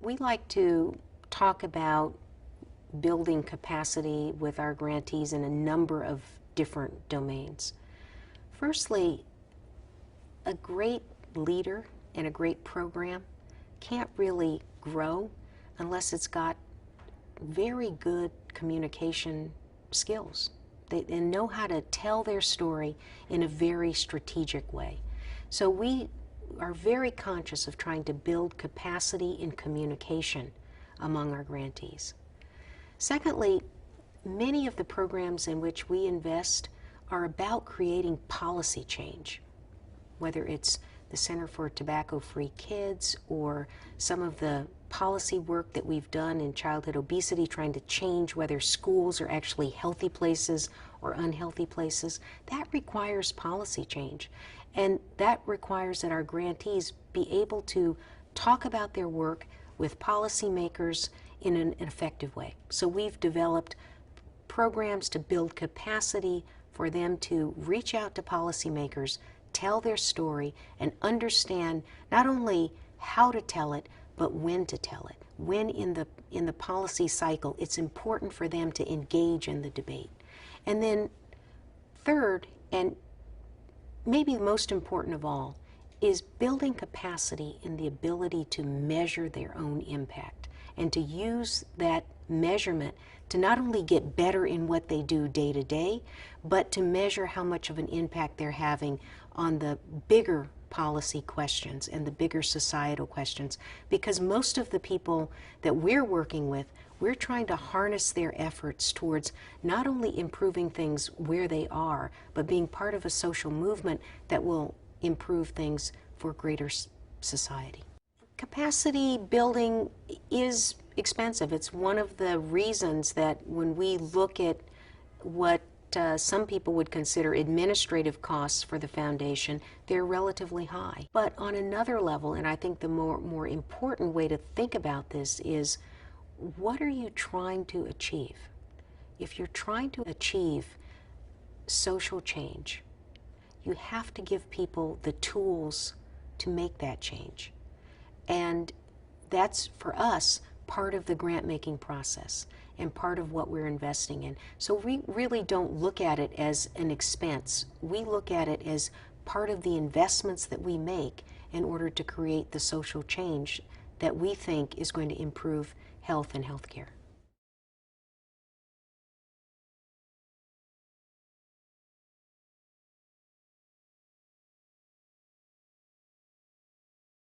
We like to talk about building capacity with our grantees in a number of different domains. Firstly, a great leader and a great program can't really grow unless it's got very good communication skills. They know how to tell their story in a very strategic way. So we are very conscious of trying to build capacity in communication among our grantees. Secondly, many of the programs in which we invest are about creating policy change, whether it's the Center for Tobacco-Free Kids or some of the policy work that we've done in childhood obesity, trying to change whether schools are actually healthy places or unhealthy places. That requires policy change. And that requires that our grantees be able to talk about their work with policymakers in an effective way. So we've developed programs to build capacity for them to reach out to policymakers, tell their story, and understand not only how to tell it, but when to tell it. When in the policy cycle, it's important for them to engage in the debate. And then third, and maybe most important of all, is building capacity in the ability to measure their own impact and to use that measurement to not only get better in what they do day to day, but to measure how much of an impact they're having on the bigger policy questions and the bigger societal questions. Because most of the people that we're working with, we're trying to harness their efforts towards not only improving things where they are, but being part of a social movement that will improve things for greater society. Capacity building is expensive. It's one of the reasons that when we look at what some people would consider administrative costs for the foundation, they're relatively high. But on another level, and I think the more important way to think about this is, what are you trying to achieve? If you're trying to achieve social change, you have to give people the tools to make that change. And that's, for us, part of the grant-making process and part of what we're investing in. So we really don't look at it as an expense. We look at it as part of the investments that we make in order to create the social change that we think is going to improve health and healthcare.